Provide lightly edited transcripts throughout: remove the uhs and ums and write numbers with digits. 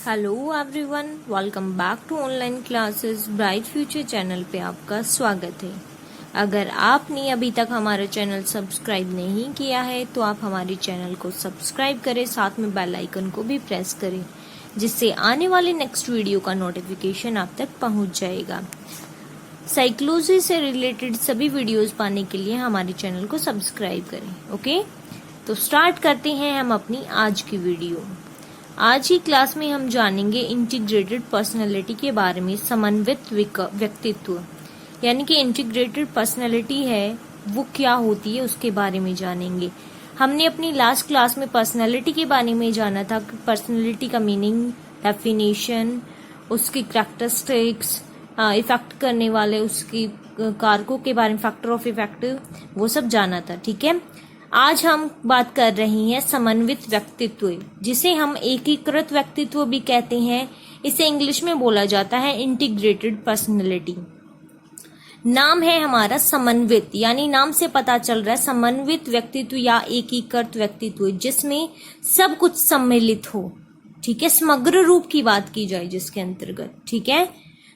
Hello everyone, welcome back to online classes Bright Future channel पे आपका स्वागत है। अगर आपने अभी तक हमारा चैनल सब्सक्राइब नहीं किया है तो आप हमारे चैनल को सब्सक्राइब करें, साथ में बेल आइकन को भी प्रेस करें, जिससे आने वाले नेक्स्ट वीडियो का नोटिफिकेशन आप तक पहुंच जाएगा। साइकोलॉजी से रिलेटेड सभी वीडियोस पाने के लिए हमारे चैनल को सब्सक्राइब करें। ओके, तो स्टार्ट करते हैं हम अपनी आज की वीडियो। आज की क्लास में हम जानेंगे इंटीग्रेटेड पर्सनालिटी के बारे में। समन्वित व्यक्तित्व यानी कि इंटीग्रेटेड पर्सनालिटी है वो क्या होती है उसके बारे में जानेंगे। हमने अपनी लास्ट क्लास में पर्सनालिटी के बारे में जाना था, पर्सनालिटी का मीनिंग, डेफिनेशन, उसकी कैरेक्टरिस्टिक्स, इफेक्ट करने वाले उसकी कारकों के बारे में, फैक्टर ऑफ इफेक्ट, वो सब जाना था। ठीक है, आज हम बात कर रही हैं समन्वित व्यक्तित्व, जिसे हम एकीकृत व्यक्तित्व भी कहते हैं। इसे इंग्लिश में बोला जाता है इंटीग्रेटेड पर्सनैलिटी। नाम है हमारा समन्वित, यानी नाम से पता चल रहा है समन्वित व्यक्तित्व या एकीकृत व्यक्तित्व, जिसमें सब कुछ सम्मिलित हो। ठीक है, समग्र रूप की बात की जाए जिसके अंतर्गत। ठीक है,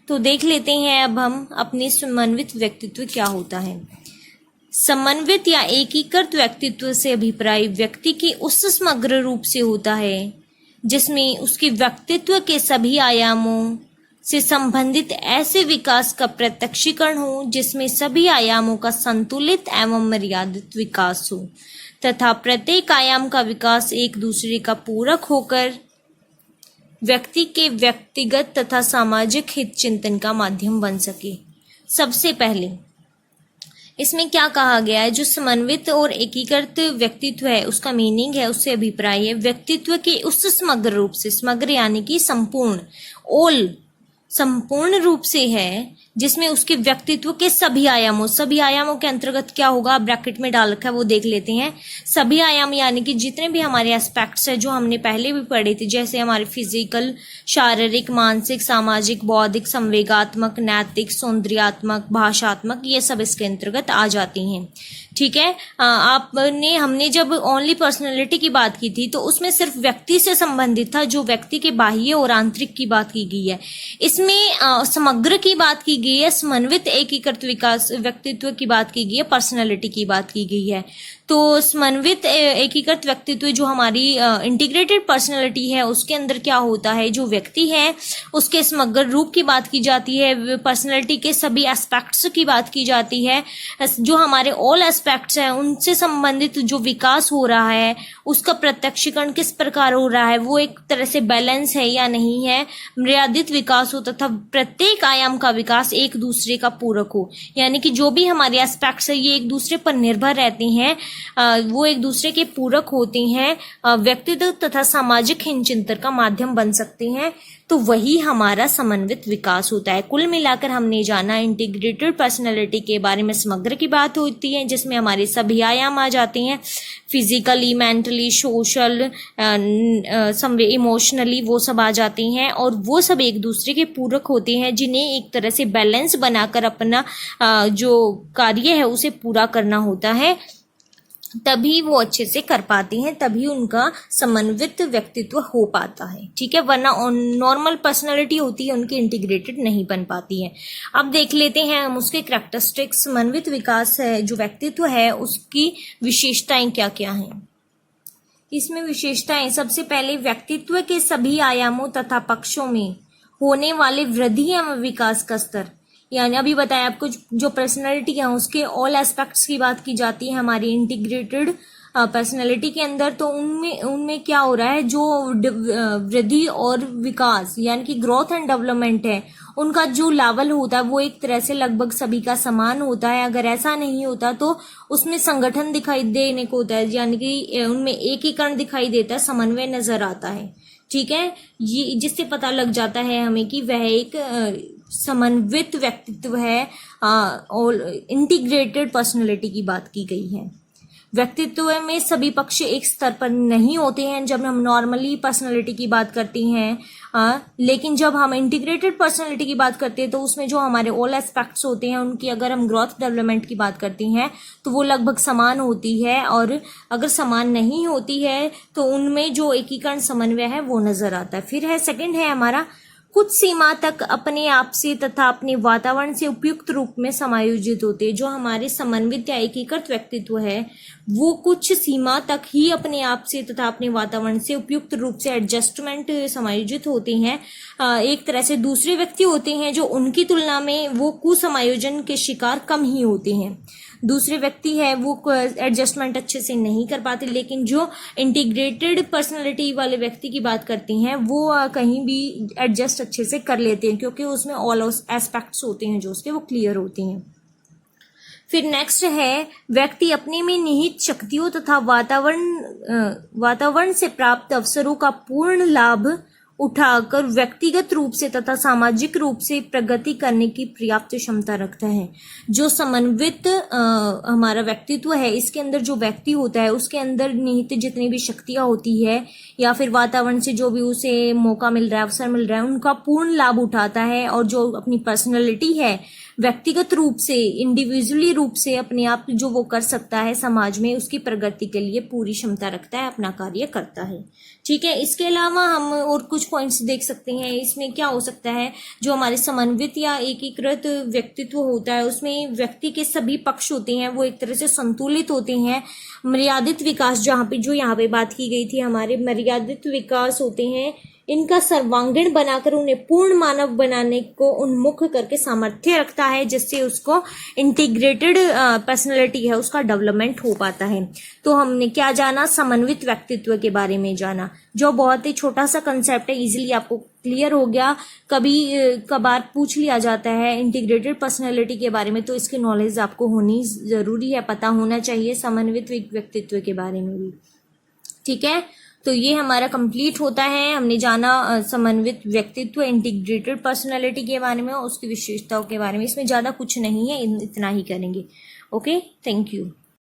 तो देख लेते हैं अब हम अपने समन्वित व्यक्तित्व क्या होता है। समन्वित या एकीकृत व्यक्तित्व से अभिप्राय व्यक्ति की उस समग्र रूप से होता है जिसमें उसके व्यक्तित्व के सभी आयामों से संबंधित ऐसे विकास का प्रत्यक्षीकरण हो जिसमें सभी आयामों का संतुलित एवं मर्यादित विकास हो तथा प्रत्येक आयाम का विकास एक दूसरे का पूरक होकर व्यक्ति के व्यक्तिगत तथा सामाजिक हित चिंतन का माध्यम बन सके। सबसे पहले इसमें क्या कहा गया है, जो समन्वित और एकीकृत व्यक्तित्व है उसका मीनिंग है, उससे अभिप्राय है व्यक्तित्व के उस समग्र रूप से, समग्र यानी कि संपूर्ण, ऑल, संपूर्ण रूप से है जिसमें उसके व्यक्तित्व के सभी आयामों के अंतर्गत क्या होगा, ब्रैकेट में डाल रखा है, वो देख लेते हैं। सभी आयाम यानी कि जितने भी हमारे एस्पेक्ट्स है जो हमने पहले भी पढ़े थे, जैसे हमारे फिजिकल, शारीरिक, मानसिक, सामाजिक, बौद्धिक, संवेगात्मक, नैतिक, सौंदर्यात्मक, भाषात्मक, ये सब इसके अंतर्गत आ जाते हैं। ठीक है, हमने जब ओनली पर्सनैलिटी की बात की थी तो उसमें सिर्फ व्यक्ति से संबंधित था, जो व्यक्ति के बाह्य और आंतरिक की बात की गई है। इसमें समग्र की बात की गई है, समन्वित एकीकृत विकास व्यक्तित्व की बात की गई है, पर्सनैलिटी की बात की गई है। तो समन्वित एकीकृत व्यक्तित्व जो हमारी इंटीग्रेटेड पर्सनैलिटी है उसके अंदर क्या होता है, जो व्यक्ति है उसके समग्र रूप की बात की जाती है, पर्सनैलिटी के सभी एस्पेक्ट्स की बात की जाती है, जो हमारे ऑल एस्पेक्ट्स हैं उनसे संबंधित जो विकास हो रहा है उसका प्रत्यक्षीकरण किस प्रकार हो रहा है, वो एक तरह से बैलेंस है या नहीं है, मर्यादित विकास हो तथा प्रत्येक आयाम का विकास एक दूसरे का पूरक हो। यानी कि जो भी हमारे एस्पेक्ट्स है ये एक दूसरे पर निर्भर रहते हैं, वो एक दूसरे के पूरक होते हैं, व्यक्तित्व तथा सामाजिक हितचिंतन का माध्यम बन सकते हैं। तो वही हमारा समन्वित विकास होता है। कुल मिलाकर हमने जाना इंटीग्रेटेड पर्सनैलिटी के बारे में। समग्र की बात होती है जिसमें हमारे सभी आयाम आ जाते हैं, फिजिकली, मेंटली, सोशल, इमोशनली, वो सब आ जाते हैं और वो सब एक दूसरे के पूरक होते हैं, जिन्हें एक तरह से बैलेंस बनाकर अपना जो कार्य है उसे पूरा करना होता है, तभी वो अच्छे से कर पाते हैं, तभी उनका समन्वित व्यक्तित्व हो पाता है। ठीक है, वरना नॉर्मल पर्सनालिटी होती है उनकी इंटीग्रेटेड नहीं बन पाती है। अब देख लेते हैं हम उसके कैरेक्टरिस्टिक्स। समन्वित विकास है जो व्यक्तित्व है उसकी विशेषताएं क्या क्या हैं। इसमें विशेषताएं, सबसे पहले व्यक्तित्व के सभी आयामों तथा पक्षों में होने वाले वृद्धि एवं विकास का स्तर, यानी अभी बताया आपको जो पर्सनैलिटी है उसके ऑल एस्पेक्ट्स की बात की जाती है हमारी इंटीग्रेटेड पर्सनैलिटी के अंदर। तो उनमें क्या हो रहा है, जो वृद्धि और विकास यानी कि ग्रोथ एंड डेवलपमेंट है, उनका जो लेवल होता है वो एक तरह से लगभग सभी का समान होता है। अगर ऐसा नहीं होता तो उसमें संगठन दिखाई देने को होता है, यानी कि उनमें एकीकरण दिखाई देता है, समन्वय नजर आता है। ठीक है, ये जिससे पता लग जाता है हमें कि वह एक समन्वित व्यक्तित्व है और इंटीग्रेटेड पर्सनैलिटी की बात की गई है। व्यक्तित्व में सभी पक्ष एक स्तर पर नहीं होते हैं जब हम नॉर्मली पर्सनालिटी की बात करते हैं, लेकिन जब हम इंटीग्रेटेड पर्सनालिटी की बात करते हैं तो उसमें जो हमारे ऑल एस्पेक्ट्स होते हैं उनकी अगर हम ग्रोथ डेवलपमेंट की बात करते हैं तो वो लगभग समान होती है, और अगर समान नहीं होती है तो उनमें जो एकीकरण समन्वय है वो नजर आता है। फिर है सेकंड है हमारा, कुछ सीमा तक अपने आप से तथा अपने वातावरण से उपयुक्त रूप में समायोजित होते हैं। जो हमारे समन्वित या एकीकृत व्यक्तित्व है वो कुछ सीमा तक ही अपने आप से तथा अपने वातावरण से उपयुक्त रूप से एडजस्टमेंट समायोजित होते हैं। एक तरह से दूसरे व्यक्ति होते हैं जो उनकी तुलना में वो कुसमायोजन के शिकार कम ही होते हैं। दूसरे व्यक्ति है वो एडजस्टमेंट अच्छे से नहीं कर पाते, लेकिन जो इंटीग्रेटेड पर्सनालिटी वाले व्यक्ति की बात करते हैं वो कहीं भी एडजस्ट अच्छे से कर लेते हैं, क्योंकि उसमें ऑल एस्पेक्ट्स होते हैं जो उसके वो क्लियर होते हैं। फिर नेक्स्ट है, व्यक्ति अपने में निहित शक्तियों तथा वातावरण से प्राप्त अवसरों का पूर्ण लाभ उठाकर व्यक्तिगत रूप से तथा सामाजिक रूप से प्रगति करने की पर्याप्त क्षमता रखता है। जो समन्वित हमारा व्यक्तित्व है इसके अंदर जो व्यक्ति होता है उसके अंदर निहित जितनी भी शक्तियां होती है या फिर वातावरण से जो भी उसे मौका मिल रहा है, अवसर मिल रहा है, उनका पूर्ण लाभ उठाता है, और जो अपनी पर्सनैलिटी है व्यक्तिगत रूप से इंडिविजुअली रूप से अपने आप जो वो कर सकता है समाज में उसकी प्रगति के लिए पूरी क्षमता रखता है, अपना कार्य करता है। ठीक है, इसके अलावा हम और कुछ पॉइंट्स देख सकते हैं। इसमें क्या हो सकता है, जो हमारे समन्वित या एकीकृत व्यक्तित्व होता है उसमें व्यक्ति के सभी पक्ष होते हैं वो एक तरह से संतुलित होते हैं। मर्यादित विकास जो यहाँ पे बात की गई थी, हमारे मर्यादित विकास होते हैं, इनका सर्वांगीण बनाकर उन्हें पूर्ण मानव बनाने को उन्मुख करके सामर्थ्य रखता है, जिससे उसको इंटीग्रेटेड पर्सनैलिटी है उसका डेवलपमेंट हो पाता है। तो हमने क्या जाना, समन्वित व्यक्तित्व के बारे में जाना, जो बहुत ही छोटा सा कंसेप्ट है, इजीली आपको क्लियर हो गया। कभी कभार पूछ लिया जाता है इंटीग्रेटेड पर्सनैलिटी के बारे में, तो इसकी नॉलेज आपको होनी जरूरी है, पता होना चाहिए समन्वित व्यक्तित्व के बारे में भी। ठीक है, तो ये हमारा कंप्लीट होता है। हमने जाना समन्वित व्यक्तित्व, इंटीग्रेटेड पर्सनालिटी के बारे में, उसकी विशेषताओं के बारे में। इसमें ज़्यादा कुछ नहीं है, इतना ही करेंगे। Okay, thank you.